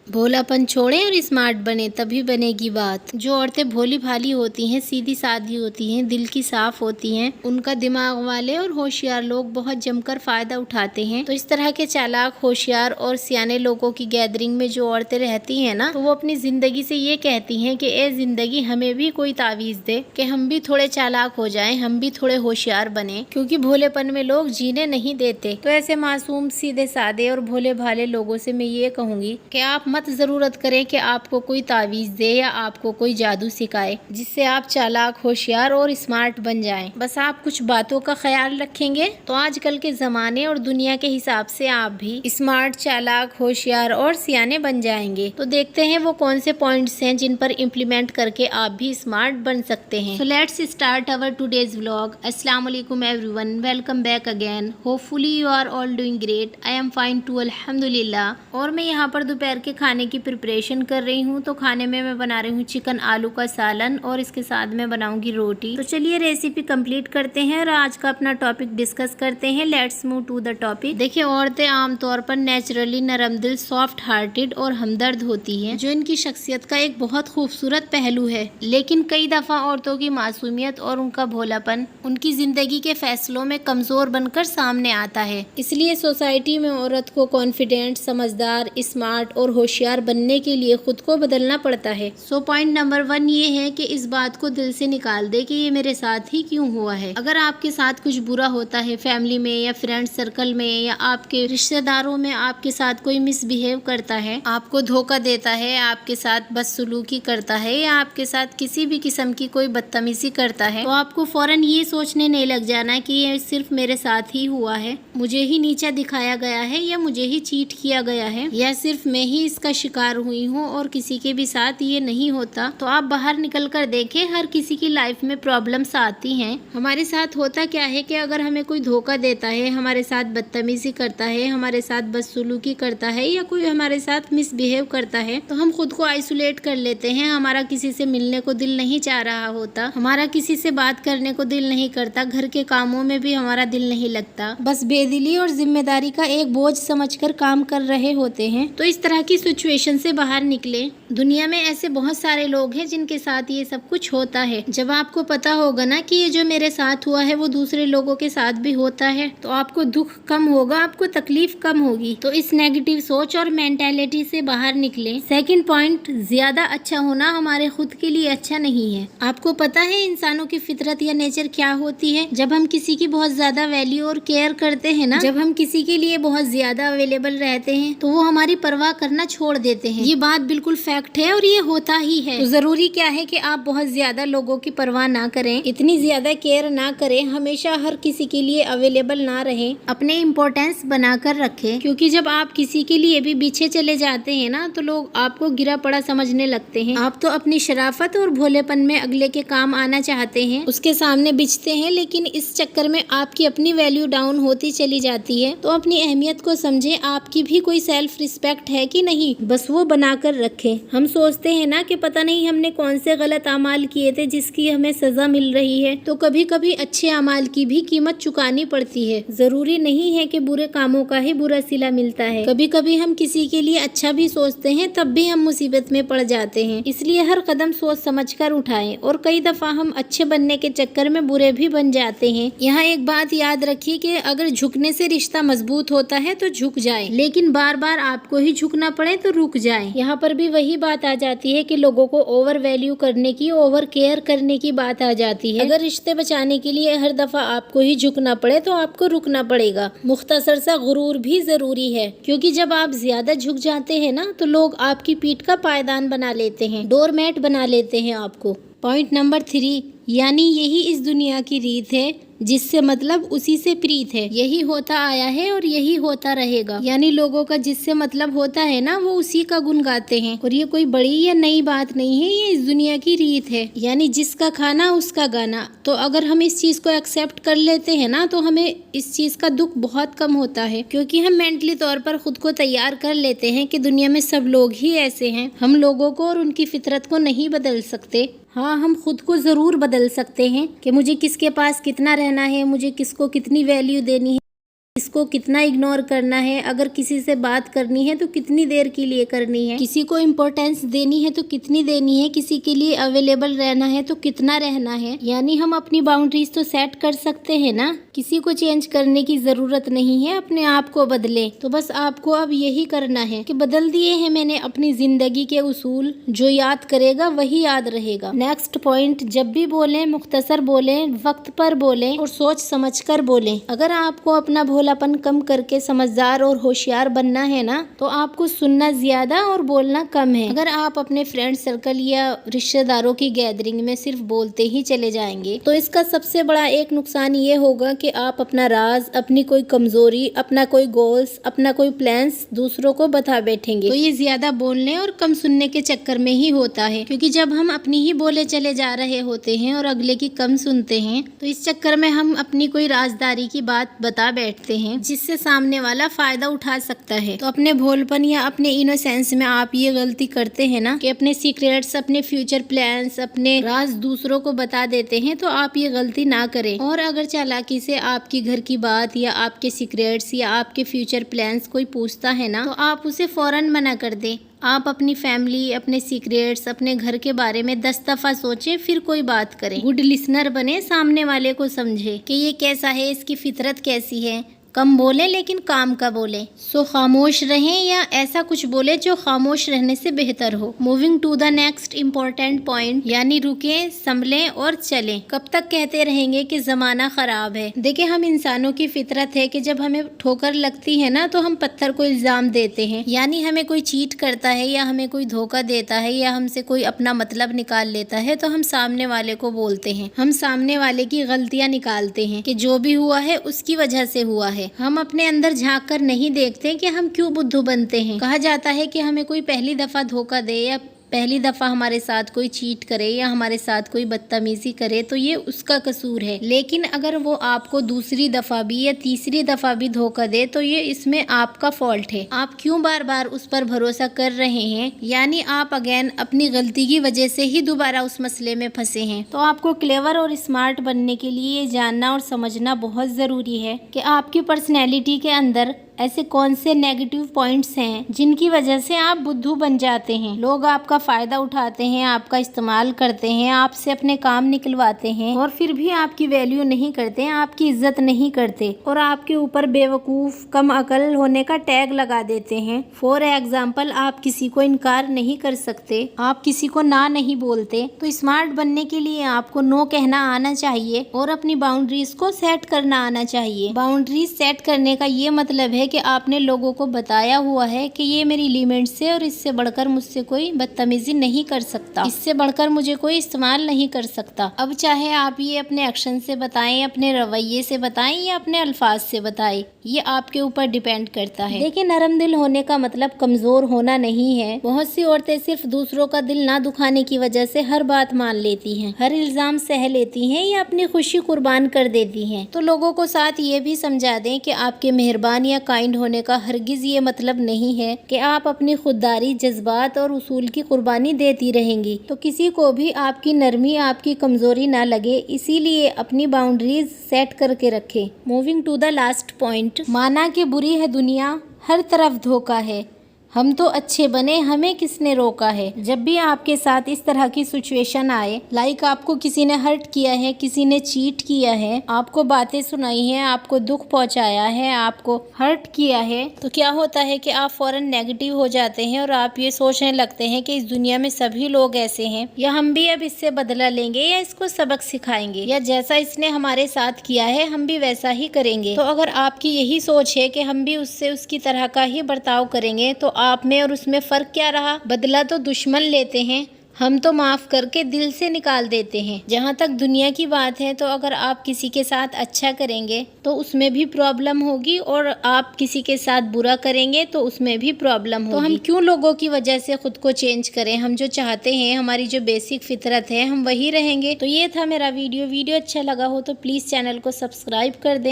भोलापन छोड़ें और स्मार्ट बने, तभी बनेगी बात। जो औरतें भोली भाली होती हैं, सीधी सादी होती हैं, दिल की साफ होती हैं, उनका दिमाग वाले और होशियार लोग बहुत जमकर फायदा उठाते हैं। तो इस तरह के चालाक, होशियार और सियाने लोगों की गैदरिंग में जो औरतें रहती हैं ना, तो वो अपनी जिंदगी से ये कहती हैं कि ए जिंदगी, हमें भी कोई तावीज दे कि हम भी थोड़े चालाक हो जाएं, हम भी थोड़े होशियार बने, क्योंकि भोलेपन में लोग जीने नहीं देते। तो ऐसे मासूम, सीधे सादे और भोले भाले लोगों से मैं ये कहूंगी कि आप मत जरूरत करें कि आपको कोई तावीज दे या आपको कोई जादू सिखाए जिससे आप चालाक, होशियार और स्मार्ट बन जाएं। बस आप कुछ बातों का ख्याल रखेंगे तो आजकल के जमाने और दुनिया के हिसाब से आप भी स्मार्ट, चालाक, होशियार और सियाने बन जाएंगे। तो देखते हैं वो कौन से पॉइंट्स हैं जिन पर इम्प्लीमेंट करके आप भी स्मार्ट बन सकते हैं। So let's start our today's vlog. अस्सलाम वालेकुम everyone, welcome back again. Hopefully you are all doing great. I am fine too, अल्हम्दुलिल्लाह। और मैं यहाँ पर दोपहर के खाने की प्रिपरेशन कर रही हूँ। तो खाने में मैं बना रही हूँ चिकन आलू का सालन और इसके साथ मैं बनाऊंगी रोटी। तो चलिए रेसिपी कंप्लीट करते हैं और आज का अपना टॉपिक डिस्कस करते हैं। Let's move to the topic. देखिए, औरतें आमतौर पर नेचुरली नरम दिल, सॉफ्ट हार्टेड और हमदर्द होती हैं, जो इनकी शख्सियत का एक बहुत खूबसूरत पहलू है। लेकिन कई दफा औरतों की मासूमियत और उनका भोलापन उनकी जिंदगी के फैसलों में कमजोर बनकर सामने आता है। इसलिए सोसाइटी में औरत को कॉन्फिडेंट, समझदार, स्मार्ट और होशियार बनने के लिए खुद को बदलना पड़ता है। सो पॉइंट नंबर 1 ये है कि इस बात को दिल से निकाल दे कि ये मेरे साथ ही क्यों हुआ है। अगर आपके साथ कुछ बुरा होता है, फैमिली में या फ्रेंड सर्कल में या आपके रिश्तेदारों में आपके साथ कोई मिसबिहेव करता है, आपको धोखा देता है, आपके साथ बदसलूकी करता है या आपके साथ किसी भी किस्म की कोई बदतमीजी करता है, तो आपको फौरन ये सोचने नहीं लग जाना कि ये सिर्फ मेरे साथ ही हुआ है, मुझे ही नीचा दिखाया गया है या मुझे ही चीट किया गया है या सिर्फ मैं ही इसका शिकार हुई हूँ और किसी के भी साथ ये नहीं होता। तो आप बाहर निकल कर देखें, हर किसी की लाइफ में प्रॉब्लम्स आती हैं। हमारे साथ होता क्या है कि अगर हमें कोई धोखा देता है, हमारे साथ बदतमीजी करता है, हमारे साथ बदसलूकी करता है या कोई हमारे साथ मिसबिहेव करता है, तो हम खुद को आइसोलेट कर लेते हैं। हमारा किसी से मिलने को दिल नहीं चाह रहा होता, हमारा किसी से बात करने को दिल नहीं करता, घर के कामों में भी हमारा दिल नहीं लगता, बस बेदिली और जिम्मेदारी का एक बोझ समझकर काम कर रहे होते हैं। तो इस तरह की सिचुएशन से बाहर निकले। दुनिया में ऐसे बहुत सारे लोग हैं जिनके साथ ये सब कुछ होता है। जब आपको पता होगा ना कि ये जो मेरे साथ हुआ है वो दूसरे लोगों के साथ भी होता है, तो आपको दुख कम होगा, आपको तकलीफ कम होगी। तो इस नेगेटिव सोच और मेंटालिटी से बाहर निकले। सेकंड पॉइंट, ज्यादा अच्छा होना हमारे खुद के लिए अच्छा नहीं है। आपको पता है इंसानों की फितरत या नेचर क्या होती है? जब हम किसी की बहुत ज्यादा वैल्यू और केयर करते हैं ना, जब हम किसी के लिए बहुत ज्यादा अवेलेबल रहते हैं, तो वो हमारी परवाह करना छोड़ देते हैं। ये बात बिल्कुल फैक्ट है और ये होता ही है। तो जरूरी क्या है कि आप बहुत ज्यादा लोगों की परवाह ना करें, इतनी ज्यादा केयर ना करें, हमेशा हर किसी के लिए अवेलेबल ना रहें, अपने इम्पोर्टेंस बनाकर रखें। क्योंकि जब आप किसी के लिए भी पीछे चले जाते हैं ना, तो लोग आपको गिरा पड़ा समझने लगते हैं। आप तो अपनी शराफत और भोलेपन में अगले के काम आना चाहते हैं, उसके सामने बिछते हैं, लेकिन इस चक्कर में आपकी अपनी वैल्यू डाउन होती चली जाती है। तो अपनी अहमियत को समझें, आपकी भी कोई सेल्फ रिस्पेक्ट है कि नहीं, बस वो बनाकर रखें। हम सोचते हैं ना कि पता नहीं हमने कौन से गलत अमाल किए थे जिसकी हमें सजा मिल रही है। तो कभी कभी अच्छे अमाल की भी कीमत चुकानी पड़ती है। जरूरी नहीं है कि बुरे कामों का ही बुरा सिला मिलता है। कभी कभी हम किसी के लिए अच्छा भी सोचते हैं, तब भी हम मुसीबत में पड़ जाते हैं। इसलिए हर कदम सोच समझ कर उठाएं। और कई दफा हम अच्छे बनने के चक्कर में बुरे भी बन जाते हैं। यहाँ एक बात याद रखिए कि अगर झुकने से रिश्ता मजबूत होता है तो झुक जाए, लेकिन बार बार आपको ही झुकना पड़े तो रुक जाए। यहाँ पर भी वही बात आ जाती है कि लोगों को ओवर वैल्यू करने की, ओवर केयर करने की बात आ जाती है। अगर रिश्ते बचाने के लिए हर दफा आपको ही झुकना पड़े तो आपको रुकना पड़ेगा। मुख्तसर सा गुरूर भी जरूरी है, क्योंकि जब आप ज्यादा झुक जाते हैं ना, तो लोग आपकी पीठ का पायदान बना लेते हैं, डोरमैट बना लेते हैं आपको। पॉइंट नंबर 3, यानी यही इस दुनिया की रीत है, जिससे मतलब उसी से प्रीत है। यही होता आया है और यही होता रहेगा। यानी लोगों का जिससे मतलब होता है ना, वो उसी का गुण गाते हैं। और ये कोई बड़ी या नई बात नहीं है, ये इस दुनिया की रीत है। यानी जिसका खाना उसका गाना। तो अगर हम इस चीज को एक्सेप्ट कर लेते हैं ना, तो हमें इस चीज का दुख बहुत कम होता है, क्योंकि हम मेंटली तौर पर खुद को तैयार कर लेते हैं कि दुनिया में सब लोग ही ऐसे हैं। हम लोगों को और उनकी फितरत को नहीं बदल सकते। हाँ, हम खुद को जरूर बदल सकते हैं कि मुझे किसके पास कितना रहना है, मुझे किसको कितनी वैल्यू देनी है। इसको कितना इग्नोर करना है, अगर किसी से बात करनी है तो कितनी देर के लिए करनी है, किसी को इम्पोर्टेंस देनी है तो कितनी देनी है, किसी के लिए अवेलेबल रहना है तो कितना रहना है। यानी हम अपनी बाउंड्रीज तो सेट कर सकते हैं ना, किसी को चेंज करने की जरूरत नहीं है, अपने आप को बदले। तो बस आपको अब यही करना है कि बदल दिए हैं मैंने अपनी जिंदगी के उसूल, जो याद करेगा वही याद रहेगा। नेक्स्ट पॉइंट, जब भी बोलें मुख्तसर बोलें, वक्त पर बोलें और सोच समझ कर बोलें। अगर आपको अपना भोलापन कम करके समझदार और होशियार बनना है ना, तो आपको सुनना ज्यादा और बोलना कम है। अगर आप अपने फ्रेंड सर्कल या रिश्तेदारों की गैदरिंग में सिर्फ बोलते ही चले जाएंगे तो इसका सबसे बड़ा एक नुकसान ये होगा कि आप अपना राज, अपनी कोई कमजोरी, अपना कोई गोल्स, अपना कोई प्लान्स दूसरों को बता बैठेंगे। तो ये ज्यादा बोलने और कम सुनने के चक्कर में ही होता है, क्योंकि जब हम अपनी ही बोले चले जा रहे होते हैं और अगले की कम सुनते हैं तो इस चक्कर में हम अपनी कोई राजदारी की बात बता बैठते हैं जिससे सामने वाला फायदा उठा सकता है। तो अपने भोलपन या अपने इनोसेंस में आप ये गलती करते हैं ना कि अपने सीक्रेट्स, अपने फ्यूचर प्लान्स, अपने राज दूसरों को बता देते हैं। तो आप ये गलती ना करें। और अगर चालाकी से आपकी घर की बात या आपके सीक्रेट्स या आपके फ्यूचर प्लान्स कोई पूछता है ना, तो आप उसे फौरन मना कर दें। आप अपनी फैमिली, अपने सीक्रेट्स, अपने घर के बारे में 10 दफा सोचें फिर कोई बात करें। गुड लिसनर बने, सामने वाले को समझे कि ये कैसा है, इसकी फितरत कैसी है। कम बोले लेकिन काम का बोले। सो खामोश रहें या ऐसा कुछ बोले जो खामोश रहने से बेहतर हो। Moving to the next important point, यानी रुकें, संभलें और चलें। कब तक कहते रहेंगे कि जमाना खराब है। देखिए, हम इंसानों की फितरत है कि जब हमें ठोकर लगती है ना तो हम पत्थर को इल्जाम देते हैं। यानी हमें कोई चीट करता है या हमें कोई धोखा देता है या हमसे कोई अपना मतलब निकाल लेता है तो हम सामने वाले को बोलते हैं। हम सामने वाले की गलतियां निकालते हैं कि जो भी हुआ है उसकी वजह से हुआ है। हम अपने अंदर झांक कर नहीं देखते कि हम क्यों बुद्धू बनते हैं। कहा जाता है कि हमें कोई पहली दफा धोखा दे या पहली दफा हमारे साथ कोई चीट करे या हमारे साथ कोई बदतमीजी करे तो ये उसका कसूर है। लेकिन अगर वो आपको दूसरी दफा भी या तीसरी दफा भी धोखा दे तो ये इसमें आपका फॉल्ट है। आप क्यों बार बार उस पर भरोसा कर रहे हैं, यानी आप अगेन अपनी गलती की वजह से ही दोबारा उस मसले में फंसे हैं। तो आपको क्लेवर और स्मार्ट बनने के लिए ये जानना और समझना बहुत जरूरी है कि आपकी पर्सनैलिटी के अंदर ऐसे कौन से नेगेटिव पॉइंट्स हैं जिनकी वजह से आप बुद्धू बन जाते हैं। लोग आपका फायदा उठाते हैं, आपका इस्तेमाल करते हैं, आपसे अपने काम निकलवाते हैं और फिर भी आपकी वैल्यू नहीं करते, आपकी इज्जत नहीं करते और आपके ऊपर बेवकूफ, कम अकल होने का टैग लगा देते हैं। फॉर एग्जाम्पल, आप किसी को इनकार नहीं कर सकते, आप किसी को ना नहीं बोलते। तो स्मार्ट बनने के लिए आपको नो कहना आना चाहिए और अपनी बाउंड्रीज को सेट करना आना चाहिए। बाउंड्रीज सेट करने का ये मतलब है कि आपने लोगों को बताया हुआ है कि ये मेरी लिमिट्स है और इससे बढ़कर मुझसे कोई बदतमीजी नहीं कर सकता, इससे बढ़कर मुझे कोई इस्तेमाल नहीं कर सकता। अब चाहे आप ये अपने एक्शन से बताएं, अपने रवैये से बताएं या अपने अल्फाज से बताएं, ये आपके ऊपर डिपेंड करता है। देखिए, नरम दिल होने का मतलब कमजोर होना नहीं है। बहुत सी औरतें सिर्फ दूसरों का दिल ना दुखाने की वजह से हर बात मान लेती हैं, हर इल्जाम सह लेती हैं या अपनी खुशी कुर्बान कर देती हैं। तो लोगों को साथ ये भी समझा दें कि आपके मेहरबान या काइंड होने का हरगिज ये मतलब नहीं है कि आप अपनी खुददारी, जज्बात और उसूल की कुर्बानी देती रहेंगी। तो किसी को भी आपकी नरमी, आपकी कमजोरी ना लगे, इसीलिए अपनी बाउंड्रीज सेट करके रखें। Moving to the last point, माना कि बुरी है दुनिया, हर तरफ धोखा है, हम तो अच्छे बने, हमें किसने रोका है। जब भी आपके साथ इस तरह की सिचुएशन आए, लाइक आपको किसी ने हर्ट किया है, किसी ने चीट किया है, आपको बातें सुनाई हैं, आपको दुख पहुंचाया है, आपको हर्ट किया है, तो क्या होता है कि आप फौरन नेगेटिव हो जाते हैं और आप ये सोचने लगते हैं कि इस दुनिया में सभी लोग ऐसे हैं, या हम भी अब इससे बदला लेंगे या इसको सबक सिखाएंगे, या जैसा इसने हमारे साथ किया है हम भी वैसा ही करेंगे। तो अगर आपकी यही सोच है कि हम भी उससे उसकी तरह का ही बर्ताव करेंगे तो आप में और उसमें फर्क क्या रहा। बदला तो दुश्मन लेते हैं, हम तो माफ करके दिल से निकाल देते हैं। जहाँ तक दुनिया की बात है, तो अगर आप किसी के साथ अच्छा करेंगे तो उसमें भी प्रॉब्लम होगी और आप किसी के साथ बुरा करेंगे तो उसमें भी प्रॉब्लम होगी। तो हम क्यों लोगों की वजह से खुद को चेंज करें। हम जो चाहते हैं, हमारी जो बेसिक फितरत है, हम वही रहेंगे। तो ये था मेरा वीडियो अच्छा लगा हो तो प्लीज चैनल को सब्सक्राइब कर दें।